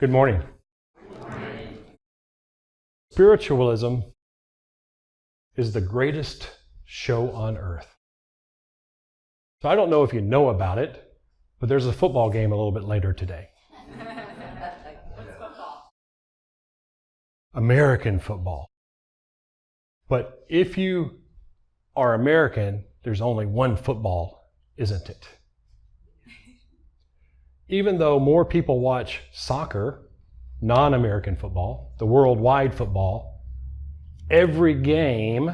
Good morning. Good morning. Spiritualism is the greatest show on earth. So I don't know if you know about it, but there's a football game a little bit later today. What's football? American football. But if you are American, there's only one football, isn't it? Even though more people watch soccer, non-American football, the worldwide football, every game,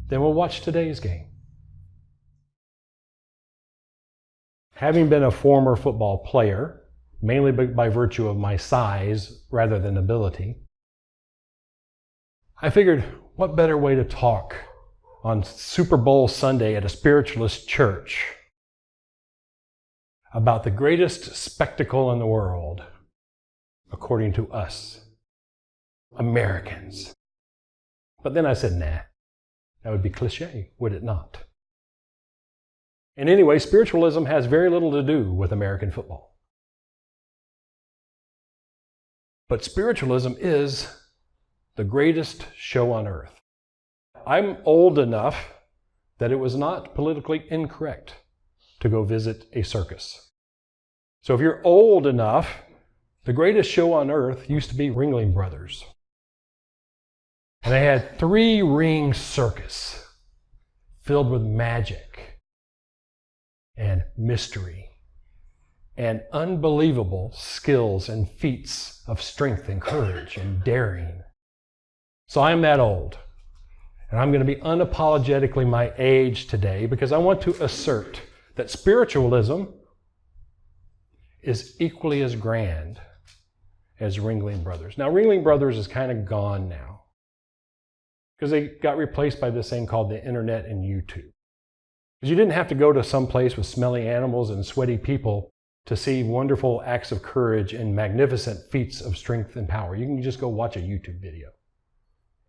then we'll watch today's game. Having been a former football player, mainly by virtue of my size rather than ability, I figured what better way to talk on Super Bowl Sunday at a spiritualist church about the greatest spectacle in the world, according to us, Americans. But then I said, nah, that would be cliche, would it not? And anyway, spiritualism has very little to do with American football. But spiritualism is the greatest show on earth. I'm old enough that it was not politically incorrect to go visit a circus. So if you're old enough, the greatest show on earth used to be Ringling Brothers. And they had 3-ring circus filled with magic and mystery and unbelievable skills and feats of strength and courage and daring. So I'm that old. And I'm going to be unapologetically my age today because I want to assert that spiritualism is equally as grand as Ringling Brothers. Now, Ringling Brothers is kind of gone now because they got replaced by this thing called the internet and YouTube. Because you didn't have to go to some place with smelly animals and sweaty people to see wonderful acts of courage and magnificent feats of strength and power. You can just go watch a YouTube video.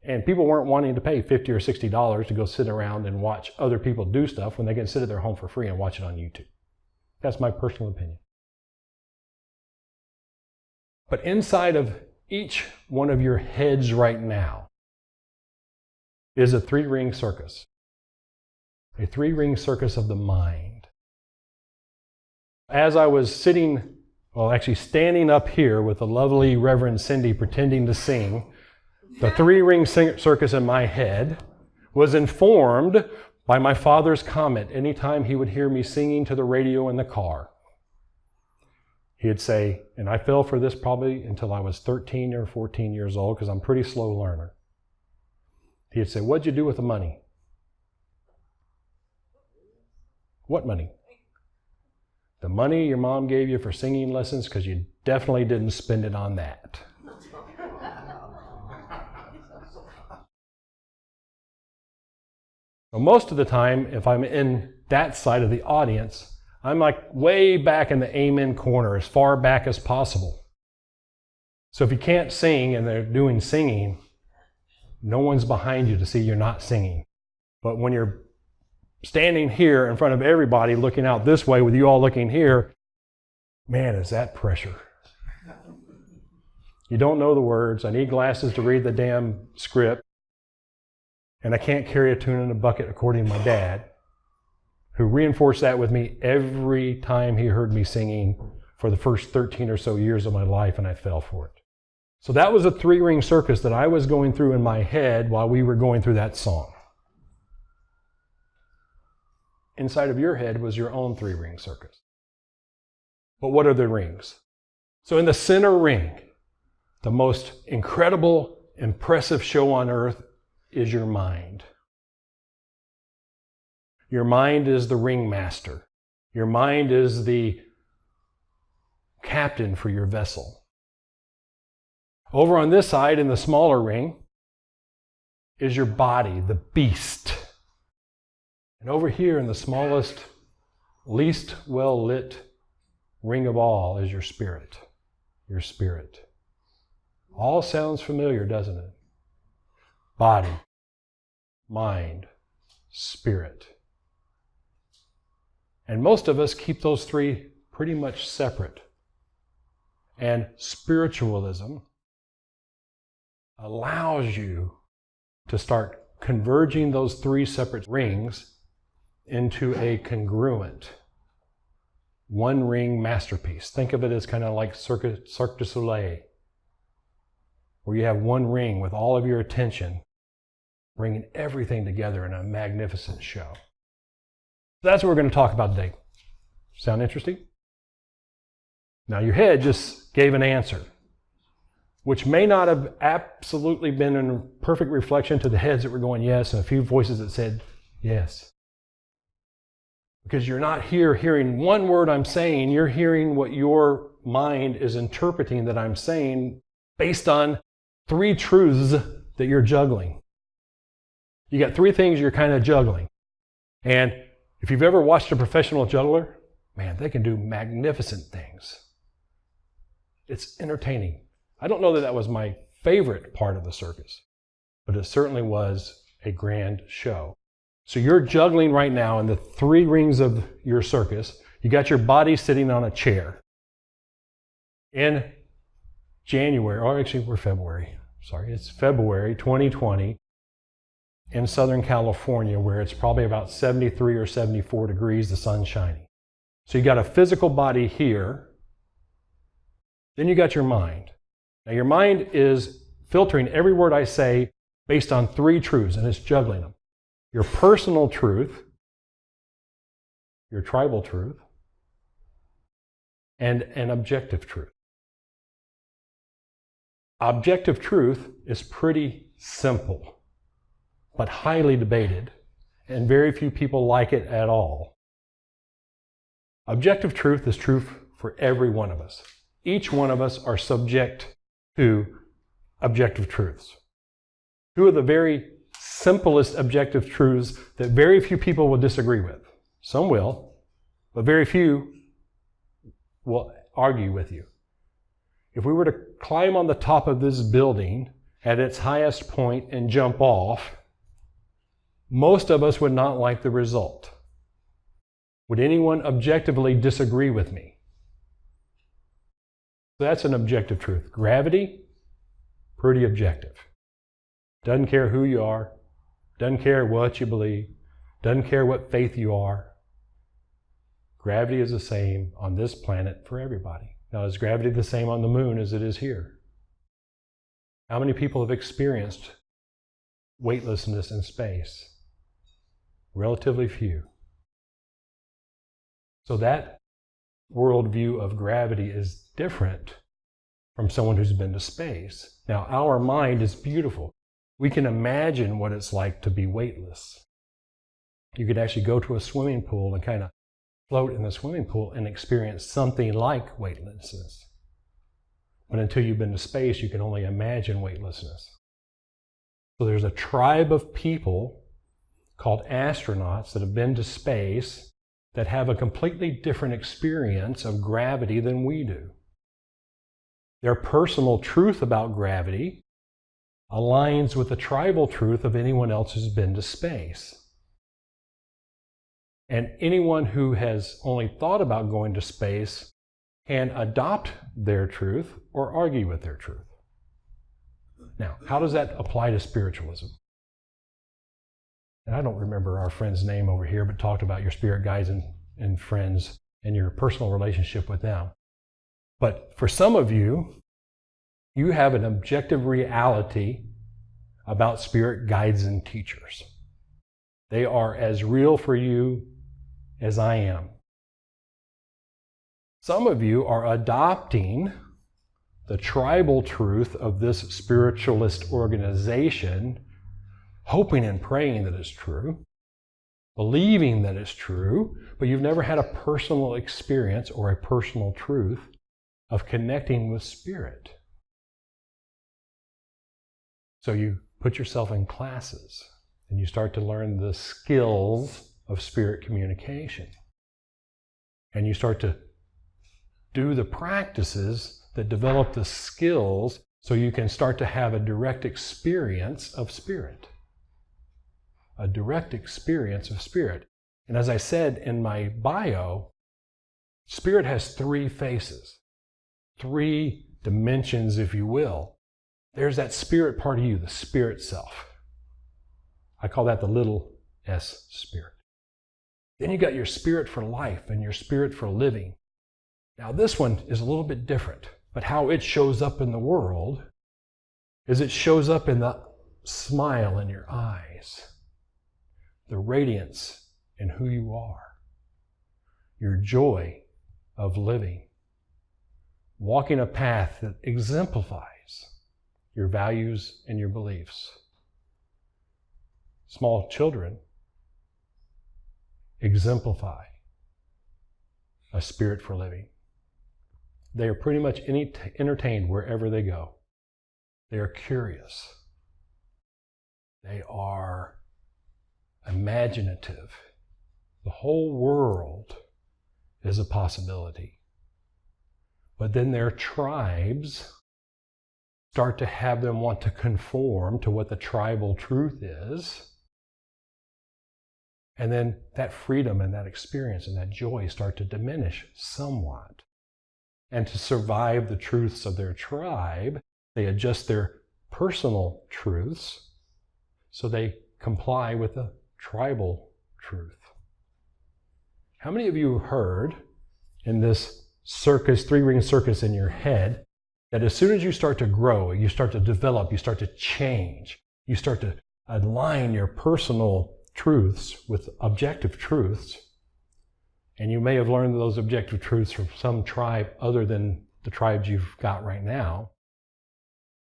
And people weren't wanting to pay $50 or $60 to go sit around and watch other people do stuff when they can sit at their home for free and watch it on YouTube. That's my personal opinion. But inside of each one of your heads right now is a 3-ring circus. A 3-ring circus of the mind. As I was standing up here with the lovely Reverend Cindy pretending to sing, the 3-ring circus in my head was informed by my father's comment anytime he would hear me singing to the radio in the car. He'd say, and I fell for this probably until I was 13 or 14 years old because I'm a pretty slow learner. He'd say, "What'd you do with the money?" "What money?" "The money your mom gave you for singing lessons, because you definitely didn't spend it on that." So most of the time, if I'm in that side of the audience, I'm like way back in the amen corner, as far back as possible. So if you can't sing and they're doing singing, no one's behind you to see you're not singing. But when you're standing here in front of everybody looking out this way with you all looking here, man, is that pressure. You don't know the words. I need glasses to read the damn script. And I can't carry a tune in a bucket, according to my dad, who reinforced that with me every time he heard me singing for the first 13 or so years of my life, and I fell for it. So that was a 3-ring circus that I was going through in my head while we were going through that song. Inside of your head was your own 3-ring circus. But what are the rings? So in the center ring, the most incredible, impressive show on earth is your mind. Your mind is the ringmaster. Your mind is the captain for your vessel. Over on this side, in the smaller ring, is your body, the beast. And over here in the smallest, least well-lit ring of all is your spirit. Your spirit. All sounds familiar, doesn't it? Body, mind, spirit. And most of us keep those three pretty much separate. And spiritualism allows you to start converging those three separate rings into a congruent one-ring masterpiece. Think of it as kind of like Cirque du Soleil, where you have one ring with all of your attention, bringing everything together in a magnificent show. That's what we're going to talk about today. Sound interesting? Now your head just gave an answer, which may not have absolutely been in perfect reflection to the heads that were going yes, and a few voices that said yes. Because you're not here hearing one word I'm saying, you're hearing what your mind is interpreting that I'm saying based on three truths that you're juggling. You got three things you're kind of juggling. And if you've ever watched a professional juggler, man, they can do magnificent things. It's entertaining. I don't know that that was my favorite part of the circus, but it certainly was a grand show. So you're juggling right now in the three rings of your circus. You got your body sitting on a chair. In January, or actually we're February, it's February 2020 in Southern California, where it's probably about 73 or 74 degrees, the sun's shining. So you got a physical body here, then you got your mind. Now your mind is filtering every word I say based on three truths, and it's juggling them. Your personal truth, your tribal truth, and an objective truth. Objective truth is pretty simple, but highly debated, and very few people like it at all. Objective truth is true for every one of us. Each one of us are subject to objective truths. Two of the very simplest objective truths that very few people will disagree with. Some will, but very few will argue with you. If we were to climb on the top of this building at its highest point and jump off, most of us would not like the result. Would anyone objectively disagree with me? That's an objective truth. Gravity, pretty objective. Doesn't care who you are, doesn't care what you believe, doesn't care what faith you are. Gravity is the same on this planet for everybody. Now, is gravity the same on the moon as it is here? How many people have experienced weightlessness in space? Relatively few. So that worldview of gravity is different from someone who's been to space. Now, our mind is beautiful. We can imagine what it's like to be weightless. You could actually go to a swimming pool and kind of float in the swimming pool and experience something like weightlessness. But until you've been to space, you can only imagine weightlessness. So there's a tribe of people called astronauts that have been to space that have a completely different experience of gravity than we do. Their personal truth about gravity aligns with the tribal truth of anyone else who's been to space. And anyone who has only thought about going to space can adopt their truth or argue with their truth. Now, how does that apply to spiritualism? And I don't remember our friend's name over here, but talked about your spirit guides and friends and your personal relationship with them. But for some of you, you have an objective reality about spirit guides and teachers. They are as real for you as I am. Some of you are adopting the tribal truth of this spiritualist organization, hoping and praying that it's true, believing that it's true, but you've never had a personal experience or a personal truth of connecting with spirit. So you put yourself in classes and you start to learn the skills of spirit communication. And you start to do the practices that develop the skills so you can start to have a direct experience of spirit. A direct experience of spirit. And as I said in my bio, spirit has three faces. three dimensions, if you will. There's that spirit part of you, the spirit self. I call that the little s spirit. Then you got your spirit for life and your spirit for living. Now this one is a little bit different, but how it shows up in the world is it shows up in the smile in your eyes, the radiance in who you are, your joy of living, walking a path that exemplifies your values and your beliefs. Small children exemplify a spirit for living. They are pretty much entertained wherever they go. They are curious. They are imaginative. The whole world is a possibility. But then their tribes start to have them want to conform to what the tribal truth is. And then that freedom and that experience and that joy start to diminish somewhat. And to survive the truths of their tribe, they adjust their personal truths so they comply with the tribal truth. How many of you heard in this circus, three-ring circus in your head, that as soon as you start to grow, you start to develop, you start to change, you start to align your personal truths with objective truths, and you may have learned those objective truths from some tribe other than the tribes you've got right now,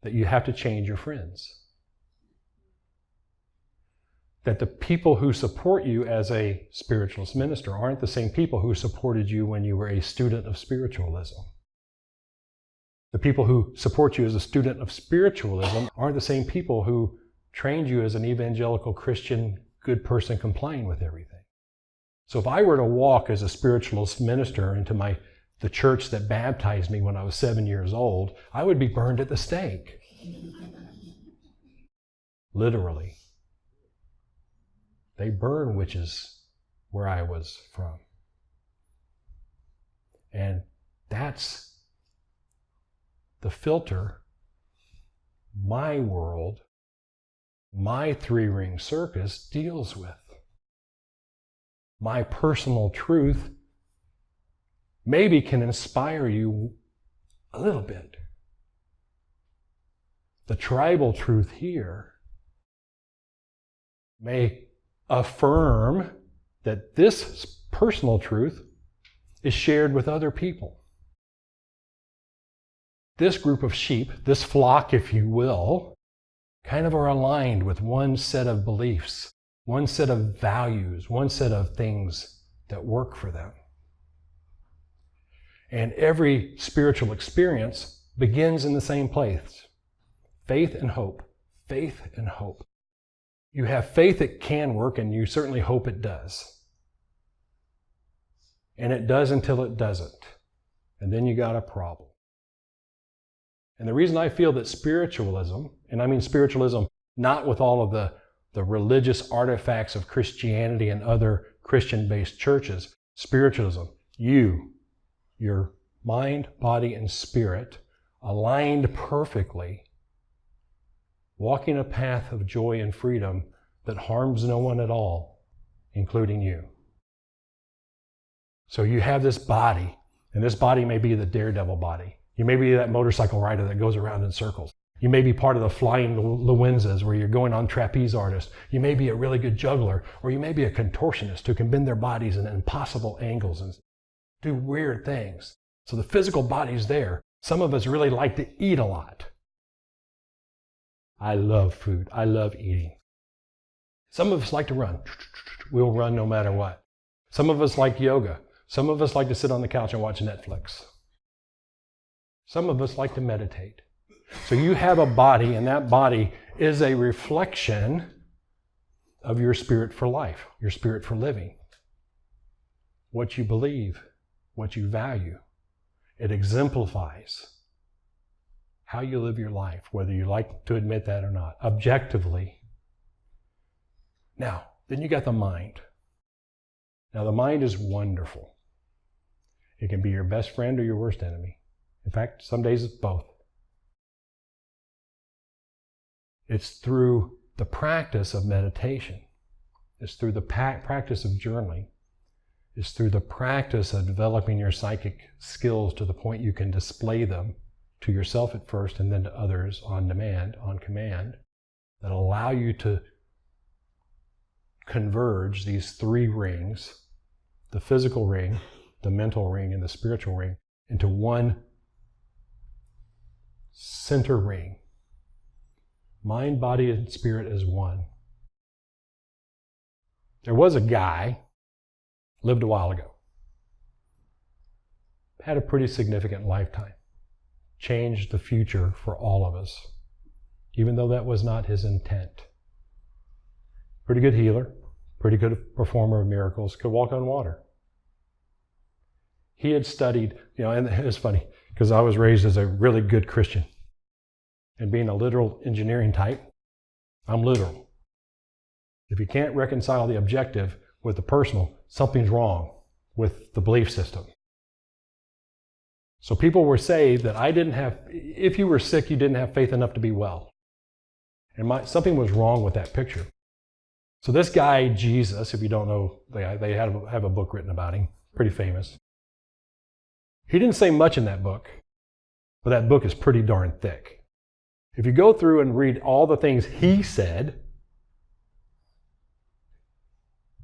that you have to change your friends. That the people who support you as a spiritualist minister aren't the same people who supported you when you were a student of spiritualism. The people who support you as a student of spiritualism aren't the same people who trained you as an evangelical Christian good person complying with everything. So if I were to walk as a spiritualist minister into the church that baptized me when I was 7 years old, I would be burned at the stake. Literally. They burn witches where I was from. And that's the filter my world, my three-ring circus deals with. My personal truth maybe can inspire you a little bit. The tribal truth here may affirm that this personal truth is shared with other people. This group of sheep, this flock, if you will, kind of are aligned with one set of beliefs, one set of values, one set of things that work for them. And every spiritual experience begins in the same place. Faith and hope. Faith and hope. You have faith it can work, and you certainly hope it does. And it does until it doesn't. And then you got a problem. And the reason I feel that spiritualism, and I mean spiritualism not with all of the religious artifacts of Christianity and other Christian-based churches, spiritualism, your mind, body, and spirit aligned perfectly, walking a path of joy and freedom that harms no one at all, including you. So you have this body, and this body may be the daredevil body. You may be that motorcycle rider that goes around in circles. You may be part of the flying Luenzas where you're going on trapeze artist. You may be a really good juggler, or you may be a contortionist who can bend their bodies in impossible angles and do weird things. So the physical body's there. Some of us really like to eat a lot. I love food. I love eating. Some of us like to run. We'll run no matter what. Some of us like yoga. Some of us like to sit on the couch and watch Netflix. Some of us like to meditate. So you have a body, and that body is a reflection of your spirit for life, your spirit for living. What you believe, what you value. It exemplifies how you live your life, whether you like to admit that or not, objectively. Now, then you got the mind. Now, the mind is wonderful. It can be your best friend or your worst enemy. In fact, some days it's both. It's through the practice of meditation. It's through the practice of journaling. It's through the practice of developing your psychic skills to the point you can display them to yourself at first and then to others on demand, on command, that allow you to converge these three rings, the physical ring, the mental ring, and the spiritual ring, into one center ring. Mind, body, and spirit as one. There was a guy, lived a while ago, had a pretty significant lifetime, changed the future for all of us, even though that was not his intent. Pretty good healer, pretty good performer of miracles, could walk on water. He had studied, and it's funny, because I was raised as a really good Christian. And being a literal engineering type, I'm literal. If you can't reconcile the objective with the personal, something's wrong with the belief system. So people were saying that if you were sick, you didn't have faith enough to be well. And something was wrong with that picture. So this guy, Jesus, if you don't know, they have a book written about him, pretty famous. He didn't say much in that book, but that book is pretty darn thick. If you go through and read all the things he said,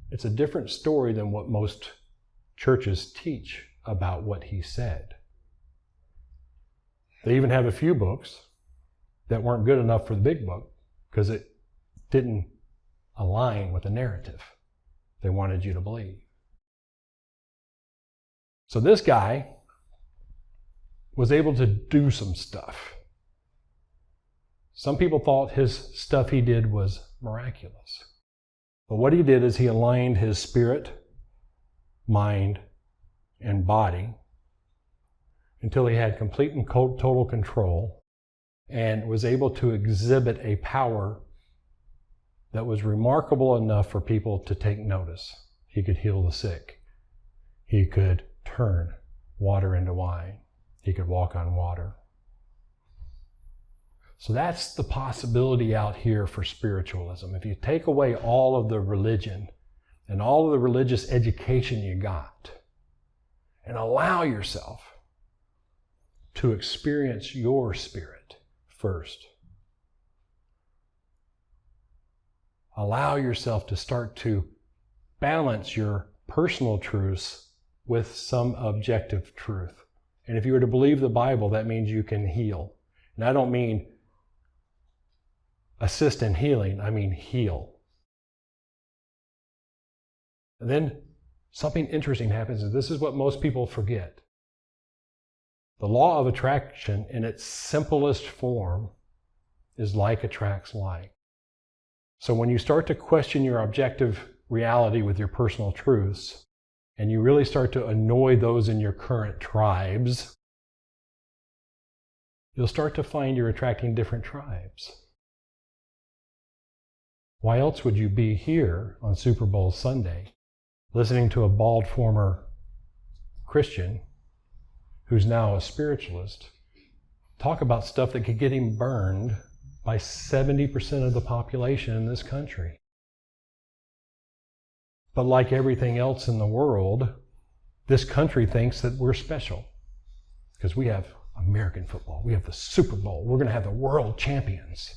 it's a different story than what most churches teach about what he said. They even have a few books that weren't good enough for the big book because it didn't align with the narrative they wanted you to believe. So this guy was able to do some stuff. Some people thought his stuff he did was miraculous. But what he did is he aligned his spirit, mind, and body until he had complete and total control and was able to exhibit a power that was remarkable enough for people to take notice. He could heal the sick. He could turn water into wine. He could walk on water. So that's the possibility out here for spiritualism. If you take away all of the religion and all of the religious education you got and allow yourself to experience your spirit first. Allow yourself to start to balance your personal truths with some objective truth. And if you were to believe the Bible, that means you can heal. And I don't mean assist in healing, I mean heal. And then something interesting happens, and this is what most people forget. The law of attraction in its simplest form is like attracts like. So when you start to question your objective reality with your personal truths, and you really start to annoy those in your current tribes, you'll start to find you're attracting different tribes. Why else would you be here on Super Bowl Sunday listening to a bald former Christian who's now a spiritualist talk about stuff that could get him burned by 70% of the population in this country? But like everything else in the world, this country thinks that we're special because we have American football. We have the Super Bowl. We're going to have the world champions.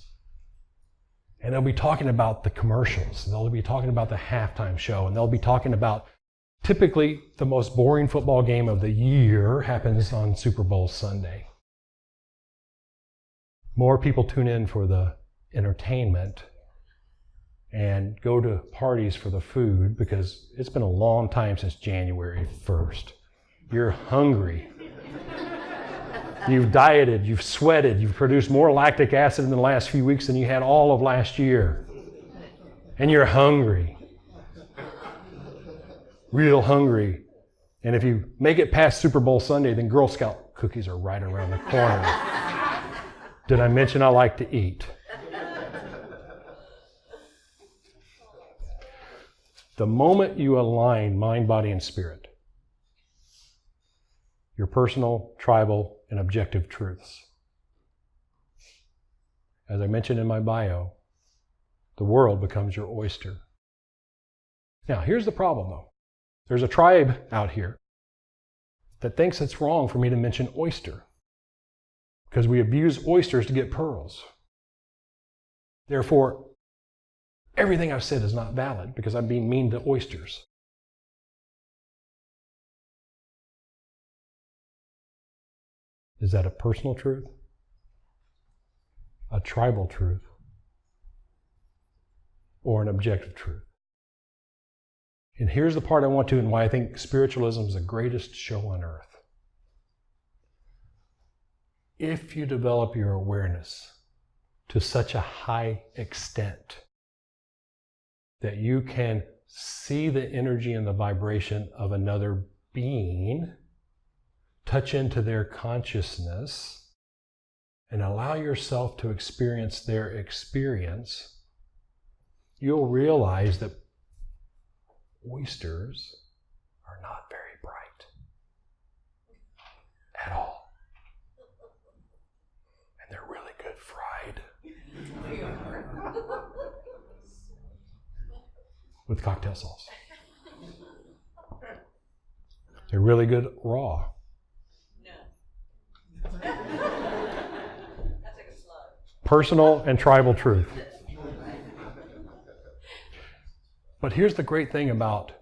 And they'll be talking about the commercials. And they'll be talking about the halftime show. And they'll be talking about typically the most boring football game of the year happens on Super Bowl Sunday. More people tune in for the entertainment and go to parties for the food because it's been a long time since January 1st. You're hungry. You've dieted, you've sweated, you've produced more lactic acid in the last few weeks than you had all of last year. And you're hungry. Real hungry. And if you make it past Super Bowl Sunday, then Girl Scout cookies are right around the corner. Did I mention I like to eat? The moment you align mind, body, and spirit, your personal, tribal, and objective truths. As I mentioned in my bio, the world becomes your oyster. Now, here's the problem though. There's a tribe out here that thinks it's wrong for me to mention oyster because we abuse oysters to get pearls. Therefore, everything I've said is not valid because I'm being mean to oysters. Is that a personal truth? A tribal truth? Or an objective truth? And here's the part I want to, and why I think spiritualism is the greatest show on earth. If you develop your awareness to such a high extent that you can see the energy and the vibration of another being, touch into their consciousness, and allow yourself to experience their experience, you'll realize that oysters are not very bright at all. And they're really good fried. With cocktail sauce. They're really good raw. No. That's like a slug. Personal and tribal truth. But here's the great thing about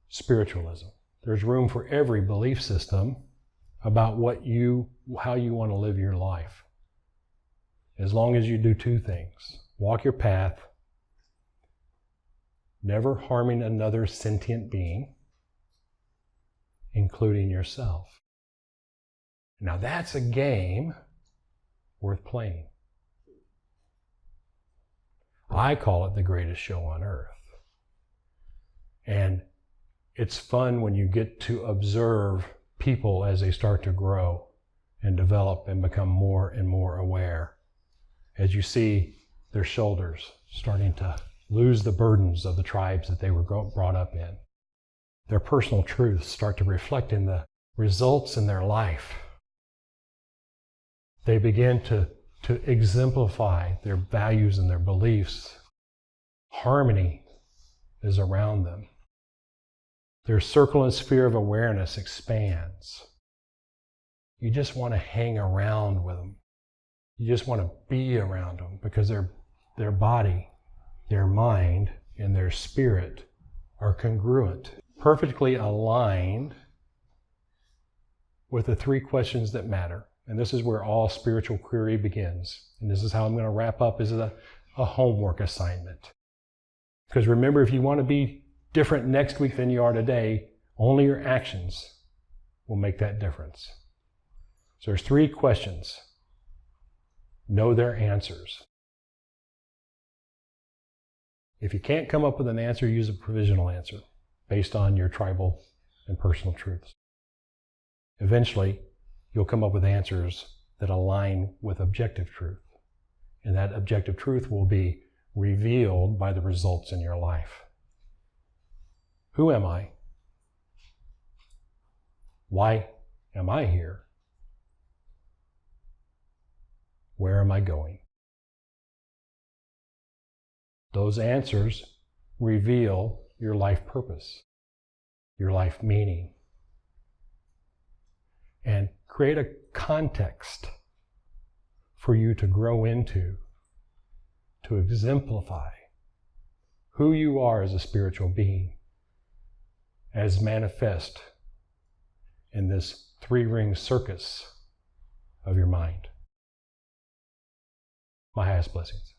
spiritualism. There's room for every belief system about how you want to live your life. As long as you do two things. Walk your path, never harming another sentient being, including yourself. Now that's a game worth playing. I call it the greatest show on earth. And it's fun when you get to observe people as they start to grow and develop and become more and more aware. As you see their shoulders starting to lose the burdens of the tribes that they were brought up in. Their personal truths start to reflect in the results in their life. They begin to exemplify their values and their beliefs. Harmony is around them. Their circle and sphere of awareness expands. You just want to hang around with them. You just want to be around them because their body, their mind, and their spirit are congruent, perfectly aligned with the three questions that matter. And this is where all spiritual query begins. And this is how I'm going to wrap up as a homework assignment. Because remember, if you want to be different next week than you are today, only your actions will make that difference. So there's three questions. Know their answers. If you can't come up with an answer, use a provisional answer based on your tribal and personal truths. Eventually, you'll come up with answers that align with objective truth. And that objective truth will be revealed by the results in your life. Who am I? Why am I here? Where am I going? Those answers reveal your life purpose, your life meaning, and create a context for you to grow into, to exemplify who you are as a spiritual being, as manifest in this three-ring circus of your mind. My highest blessings.